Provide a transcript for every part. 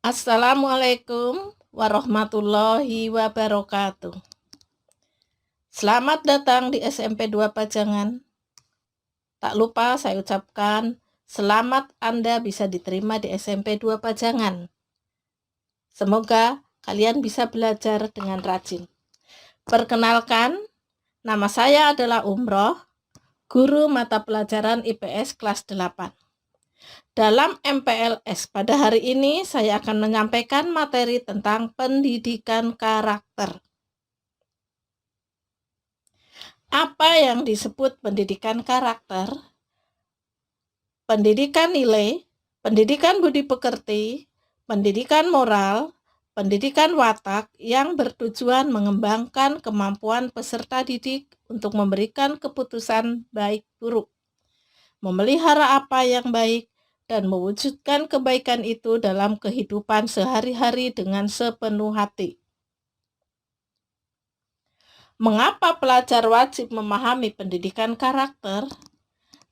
Assalamualaikum warahmatullahi wabarakatuh. Selamat datang di SMP 2 Pajangan. Tak lupa saya ucapkan selamat Anda bisa diterima di SMP 2 Pajangan. Semoga kalian bisa belajar dengan rajin. Perkenalkan, nama saya adalah Umroh, guru mata pelajaran IPS kelas 8. Dalam MPLS pada hari ini saya akan menyampaikan materi tentang pendidikan karakter. Apa yang disebut pendidikan karakter? Pendidikan nilai, pendidikan budi pekerti, pendidikan moral, pendidikan watak yang bertujuan mengembangkan kemampuan peserta didik untuk memberikan keputusan baik buruk, memelihara apa yang baik, dan mewujudkan kebaikan itu dalam kehidupan sehari-hari dengan sepenuh hati. Mengapa pelajar wajib memahami pendidikan karakter?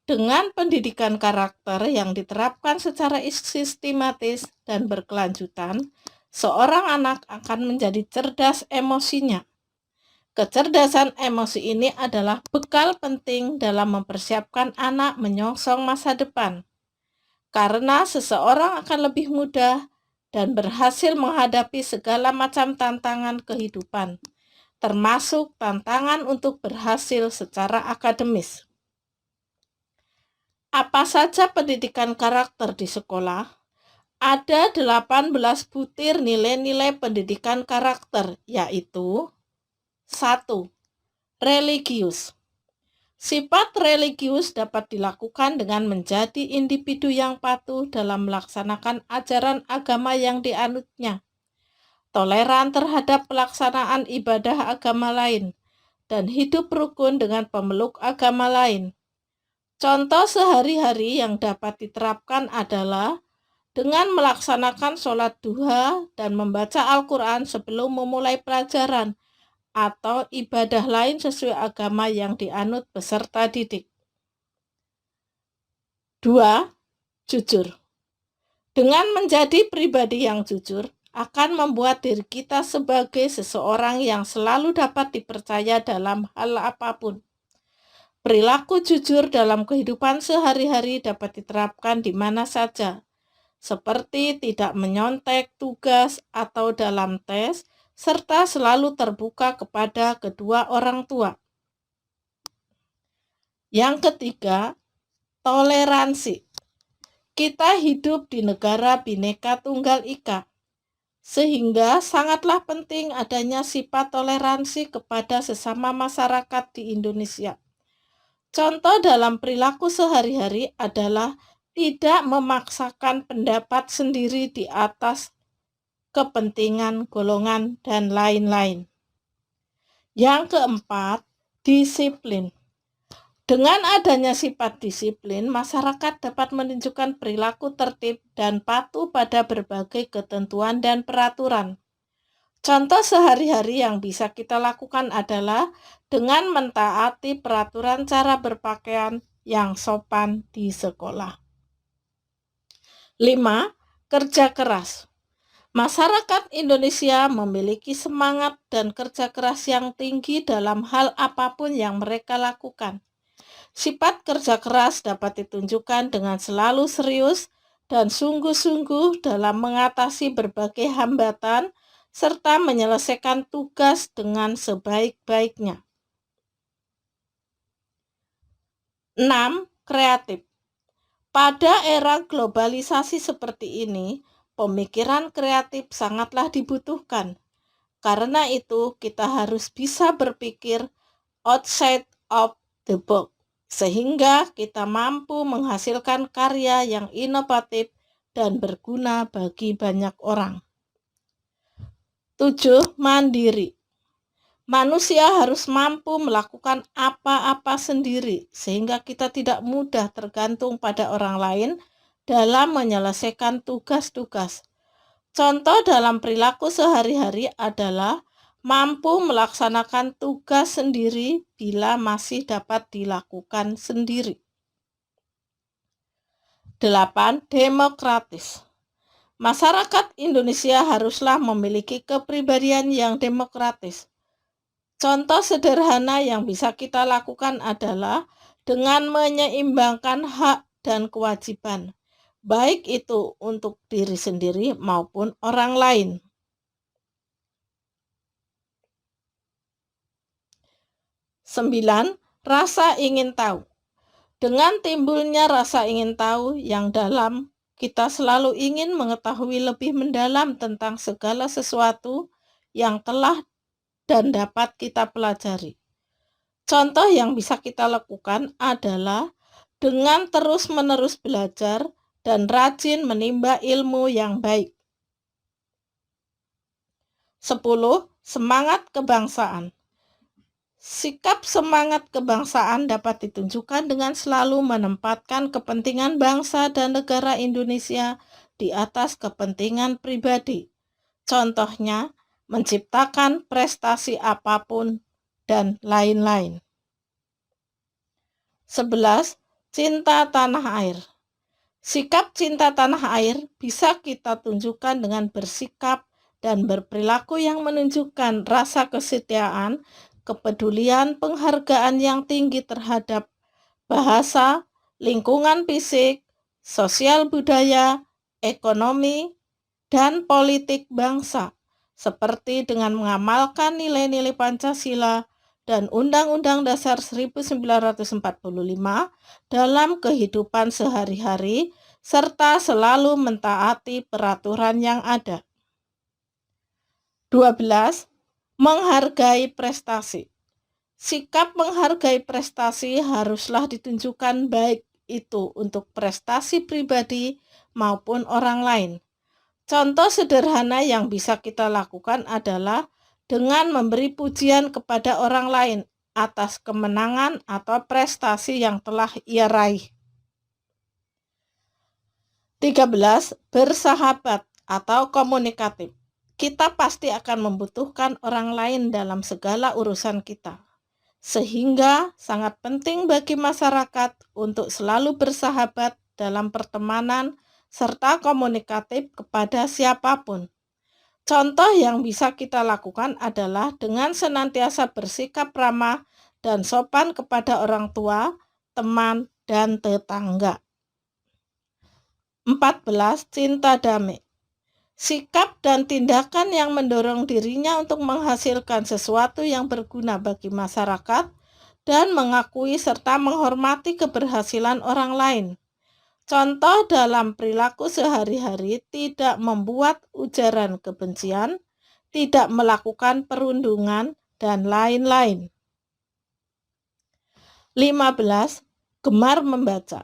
Dengan pendidikan karakter yang diterapkan secara sistematis dan berkelanjutan, seorang anak akan menjadi cerdas emosinya. Kecerdasan emosi ini adalah bekal penting dalam mempersiapkan anak menyongsong masa depan. Karena seseorang akan lebih mudah dan berhasil menghadapi segala macam tantangan kehidupan, termasuk tantangan untuk berhasil secara akademis. Apa saja pendidikan karakter di sekolah? Ada 18 butir nilai-nilai pendidikan karakter, yaitu 1. Religius. Sifat religius dapat dilakukan dengan menjadi individu yang patuh dalam melaksanakan ajaran agama yang dianutnya, toleran terhadap pelaksanaan ibadah agama lain, dan hidup rukun dengan pemeluk agama lain. Contoh sehari-hari yang dapat diterapkan adalah dengan melaksanakan sholat duha dan membaca Al-Quran sebelum memulai pelajaran atau ibadah lain sesuai agama yang dianut peserta didik. 2. Jujur. Dengan menjadi pribadi yang jujur akan membuat diri kita sebagai seseorang yang selalu dapat dipercaya dalam hal apapun. Perilaku jujur dalam kehidupan sehari-hari dapat diterapkan di mana saja, seperti tidak menyontek tugas atau dalam tes, serta selalu terbuka kepada kedua orang tua. Yang ketiga, toleransi. Kita hidup di negara Bhinneka Tunggal Ika, sehingga sangatlah penting adanya sifat toleransi kepada sesama masyarakat di Indonesia. Contoh dalam perilaku sehari-hari adalah tidak memaksakan pendapat sendiri di atas kepentingan golongan dan lain-lain. Yang keempat, disiplin. Dengan adanya sifat disiplin, masyarakat dapat menunjukkan perilaku tertib dan patuh pada berbagai ketentuan dan peraturan. Contoh sehari-hari yang bisa kita lakukan adalah dengan mentaati peraturan cara berpakaian yang sopan di sekolah. 5. Kerja keras. Masyarakat Indonesia memiliki semangat dan kerja keras yang tinggi dalam hal apapun yang mereka lakukan. Sifat kerja keras dapat ditunjukkan dengan selalu serius dan sungguh-sungguh dalam mengatasi berbagai hambatan serta menyelesaikan tugas dengan sebaik-baiknya. 6. Kreatif. Pada era globalisasi seperti ini, pemikiran kreatif sangatlah dibutuhkan. Karena itu, kita harus bisa berpikir outside of the box, sehingga kita mampu menghasilkan karya yang inovatif dan berguna bagi banyak orang. 7. Mandiri. Manusia harus mampu melakukan apa-apa sendiri, sehingga kita tidak mudah tergantung pada orang lain dalam menyelesaikan tugas-tugas. Contoh dalam perilaku sehari-hari adalah mampu melaksanakan tugas sendiri bila masih dapat dilakukan sendiri. 8. Demokratis. Masyarakat Indonesia haruslah memiliki kepribadian yang demokratis. Contoh sederhana yang bisa kita lakukan adalah dengan menyeimbangkan hak dan kewajiban, baik itu untuk diri sendiri maupun orang lain. 9. Rasa ingin tahu. Dengan timbulnya rasa ingin tahu yang dalam, kita selalu ingin mengetahui lebih mendalam tentang segala sesuatu yang telah dan dapat kita pelajari. Contoh yang bisa kita lakukan adalah dengan terus-menerus belajar dan rajin menimba ilmu yang baik. 10. Semangat kebangsaan. Sikap semangat kebangsaan dapat ditunjukkan dengan selalu menempatkan kepentingan bangsa dan negara Indonesia di atas kepentingan pribadi. Contohnya, menciptakan prestasi apapun dan lain-lain. 11. Cinta tanah air. Sikap cinta tanah air bisa kita tunjukkan dengan bersikap dan berperilaku yang menunjukkan rasa kesetiaan, kepedulian, penghargaan yang tinggi terhadap bahasa, lingkungan fisik, sosial budaya, ekonomi, dan politik bangsa, seperti dengan mengamalkan nilai-nilai Pancasila dan Undang-Undang Dasar 1945 dalam kehidupan sehari-hari, serta selalu mentaati peraturan yang ada. 12. Menghargai prestasi. Sikap menghargai prestasi haruslah ditunjukkan baik itu untuk prestasi pribadi maupun orang lain. Contoh sederhana yang bisa kita lakukan adalah dengan memberi pujian kepada orang lain atas kemenangan atau prestasi yang telah ia raih. 13. Bersahabat atau komunikatif. Kita pasti akan membutuhkan orang lain dalam segala urusan kita, sehingga sangat penting bagi masyarakat untuk selalu bersahabat dalam pertemanan serta komunikatif kepada siapapun. Contoh yang bisa kita lakukan adalah dengan senantiasa bersikap ramah dan sopan kepada orang tua, teman, dan tetangga. 14. Cinta damai. Sikap dan tindakan yang mendorong dirinya untuk menghasilkan sesuatu yang berguna bagi masyarakat dan mengakui serta menghormati keberhasilan orang lain. Contoh dalam perilaku sehari-hari tidak membuat ujaran kebencian, tidak melakukan perundungan, dan lain-lain. 15. Gemar membaca.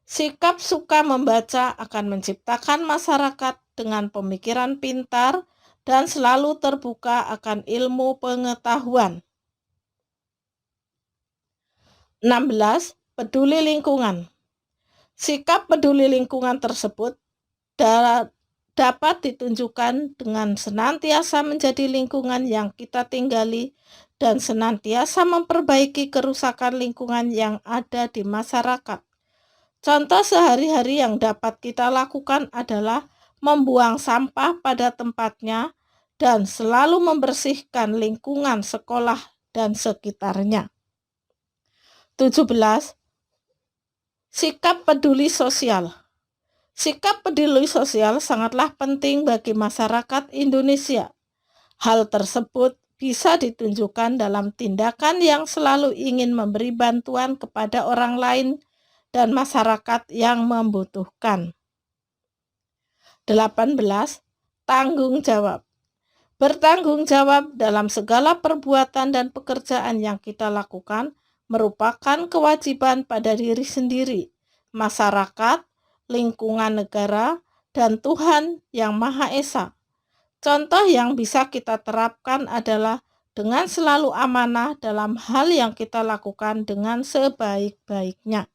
Sikap suka membaca akan menciptakan masyarakat dengan pemikiran pintar dan selalu terbuka akan ilmu pengetahuan. 16. Peduli lingkungan. Sikap peduli lingkungan tersebut dapat ditunjukkan dengan senantiasa menjadi lingkungan yang kita tinggali dan senantiasa memperbaiki kerusakan lingkungan yang ada di masyarakat. Contoh sehari-hari yang dapat kita lakukan adalah membuang sampah pada tempatnya dan selalu membersihkan lingkungan sekolah dan sekitarnya. 17. Sikap peduli sosial. Sikap peduli sosial sangatlah penting bagi masyarakat Indonesia. Hal tersebut bisa ditunjukkan dalam tindakan yang selalu ingin memberi bantuan kepada orang lain dan masyarakat yang membutuhkan. 18. Tanggung jawab. Bertanggung jawab dalam segala perbuatan dan pekerjaan yang kita lakukan merupakan kewajiban pada diri sendiri, masyarakat, lingkungan negara, dan Tuhan Yang Maha Esa. Contoh yang bisa kita terapkan adalah dengan selalu amanah dalam hal yang kita lakukan dengan sebaik-baiknya.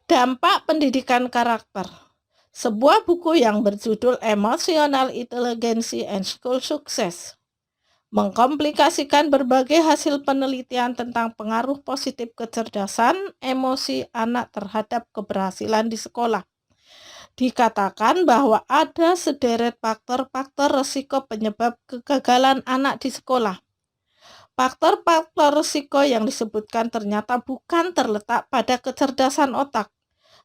Dampak pendidikan karakter. Sebuah buku yang berjudul Emotional Intelligence and School Success mengkomplikasikan berbagai hasil penelitian tentang pengaruh positif kecerdasan emosi anak terhadap keberhasilan di sekolah. Dikatakan bahwa ada sederet faktor-faktor risiko penyebab kegagalan anak di sekolah. Faktor-faktor risiko yang disebutkan ternyata bukan terletak pada kecerdasan otak,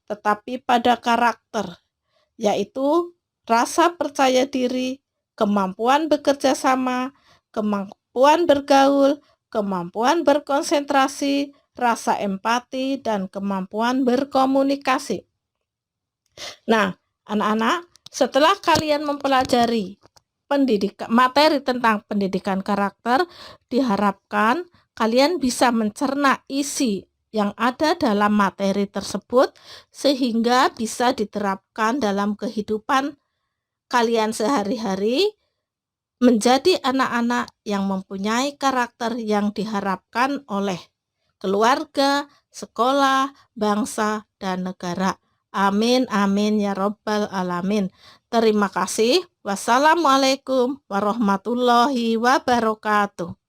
tetapi pada karakter, yaitu rasa percaya diri, kemampuan bekerja sama, kemampuan bergaul, kemampuan berkonsentrasi, rasa empati, dan kemampuan berkomunikasi. Nah, anak-anak, setelah kalian mempelajari materi tentang pendidikan karakter, diharapkan kalian bisa mencerna isi yang ada dalam materi tersebut sehingga bisa diterapkan dalam kehidupan kalian sehari-hari menjadi anak-anak yang mempunyai karakter yang diharapkan oleh keluarga, sekolah, bangsa, dan negara. Amin, amin, ya Rabbal Alamin. Terima kasih. Wassalamualaikum warahmatullahi wabarakatuh.